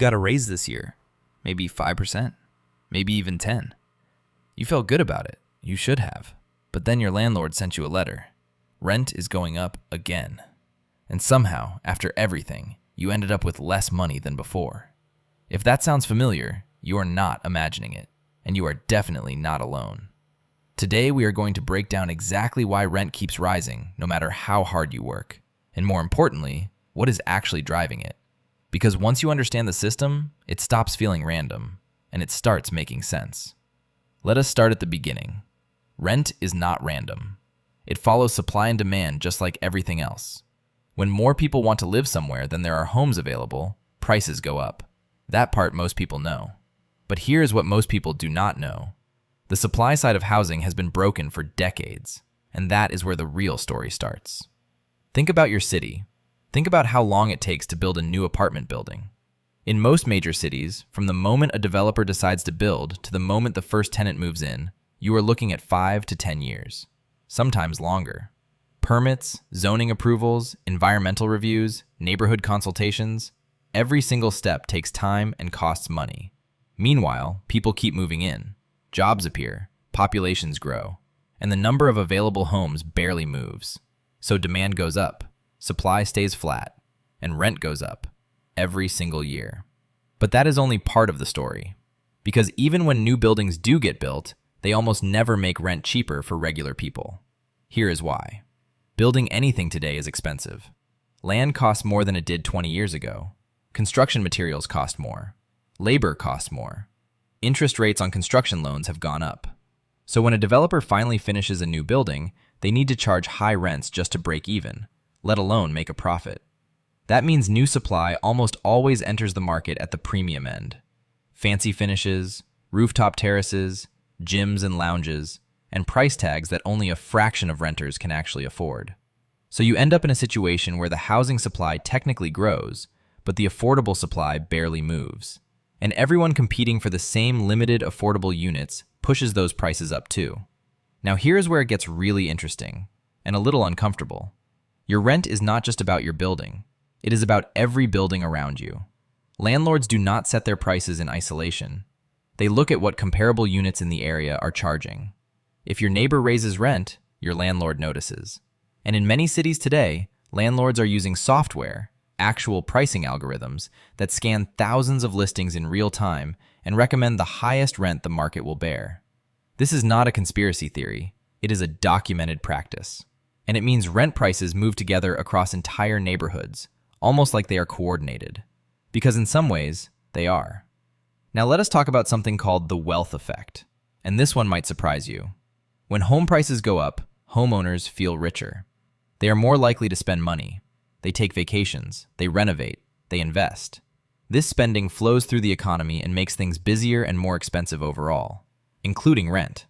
got a raise this year, maybe 5%, maybe even 10. You felt good about it. You should have. But then your landlord sent you a letter. Rent is going up again. And somehow, after everything, you ended up with less money than before. If that sounds familiar, you are not imagining it, and you are definitely not alone. Today, we are going to break down exactly why rent keeps rising, no matter how hard you work, and more importantly, what is actually driving it. Because once you understand the system, it stops feeling random, and it starts making sense. Let us start at the beginning. Rent is not random. It follows supply and demand just like everything else. When more people want to live somewhere than there are homes available, prices go up. That part most people know. But here's what most people do not know. The supply side of housing has been broken for decades, and that is where the real story starts. Think about your city. Think about how long it takes to build a new apartment building. In most major cities, from the moment a developer decides to build to the moment the first tenant moves in, you are looking at 5 to 10 years, sometimes longer. Permits, zoning approvals, environmental reviews, neighborhood consultations, every single step takes time and costs money. Meanwhile, people keep moving in. Jobs appear, populations grow, and the number of available homes barely moves. So demand goes up, supply stays flat, and rent goes up every single year. But that is only part of the story. Because even when new buildings do get built, they almost never make rent cheaper for regular people. Here is why. Building anything today is expensive. Land costs more than it did 20 years ago. Construction materials cost more. Labor costs more. Interest rates on construction loans have gone up. So when a developer finally finishes a new building, they need to charge high rents just to break even, let alone make a profit. That means new supply almost always enters the market at the premium end. Fancy finishes, rooftop terraces, gyms and lounges, and price tags that only a fraction of renters can actually afford. So you end up in a situation where the housing supply technically grows, but the affordable supply barely moves. And everyone competing for the same limited affordable units pushes those prices up too. Now here's where it gets really interesting, and a little uncomfortable. Your rent is not just about your building. It is about every building around you. Landlords do not set their prices in isolation. They look at what comparable units in the area are charging. If your neighbor raises rent, your landlord notices. And in many cities today, landlords are using software, actual pricing algorithms, that scan thousands of listings in real time and recommend the highest rent the market will bear. This is not a conspiracy theory. It is a documented practice. And it means rent prices move together across entire neighborhoods, almost like they are coordinated. Because in some ways, they are. Now let us talk about something called the wealth effect. And this one might surprise you. When home prices go up, homeowners feel richer. They are more likely to spend money. They take vacations, they renovate, they invest. This spending flows through the economy and makes things busier and more expensive overall, including rent.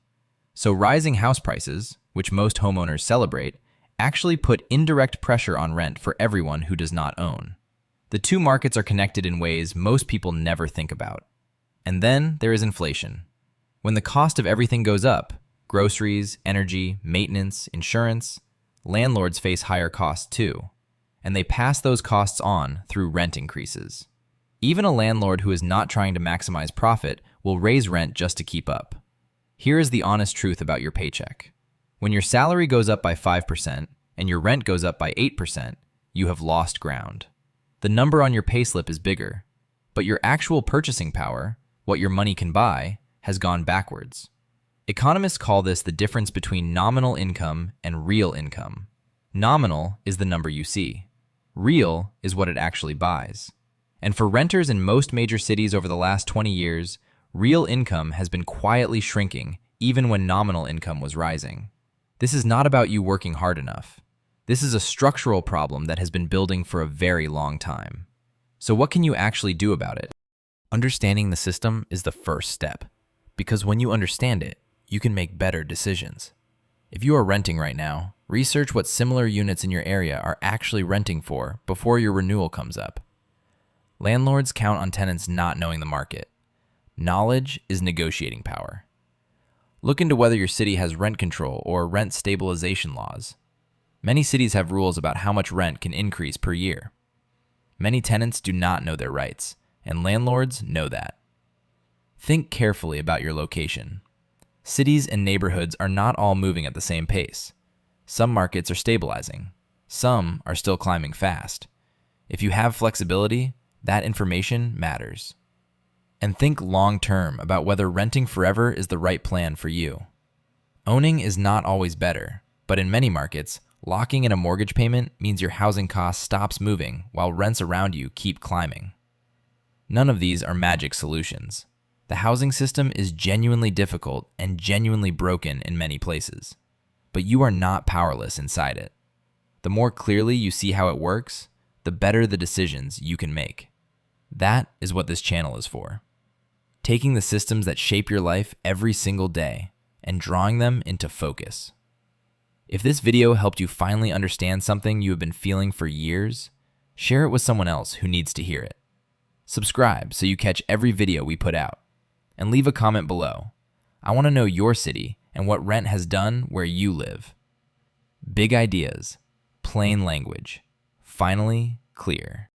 So rising house prices, which most homeowners celebrate, actually put indirect pressure on rent for everyone who does not own. The two markets are connected in ways most people never think about. And then there is inflation. When the cost of everything goes up, groceries, energy, maintenance, insurance, landlords face higher costs too. And they pass those costs on through rent increases. Even a landlord who is not trying to maximize profit will raise rent just to keep up. Here is the honest truth about your paycheck. When your salary goes up by 5% and your rent goes up by 8%, you have lost ground. The number on your payslip is bigger, but your actual purchasing power, what your money can buy, has gone backwards. Economists call this the difference between nominal income and real income. Nominal is the number you see. Real is what it actually buys. And for renters in most major cities over the last 20 years, real income has been quietly shrinking even when nominal income was rising. This is not about you working hard enough. This is a structural problem that has been building for a very long time. So what can you actually do about it? Understanding the system is the first step, because when you understand it, you can make better decisions. If you are renting right now, research what similar units in your area are actually renting for before your renewal comes up. Landlords count on tenants not knowing the market. Knowledge is negotiating power. Look into whether your city has rent control or rent stabilization laws. Many cities have rules about how much rent can increase per year. Many tenants do not know their rights. and landlords know that. Think carefully about your location. Cities and neighborhoods are not all moving at the same pace. Some markets are stabilizing. Some are still climbing fast. If you have flexibility, that information matters. And think long-term about whether renting forever is the right plan for you. Owning is not always better, but in many markets, locking in a mortgage payment means your housing cost stops moving while rents around you keep climbing. None of these are magic solutions. The housing system is genuinely difficult and genuinely broken in many places, but you are not powerless inside it. The more clearly you see how it works, the better the decisions you can make. That is what this channel is for. Taking the systems that shape your life every single day and drawing them into focus. If this video helped you finally understand something you have been feeling for years, share it with someone else who needs to hear it. Subscribe so you catch every video we put out. And leave a comment below. I want to know your city and what rent has done where you live. Big ideas, plain language, finally clear.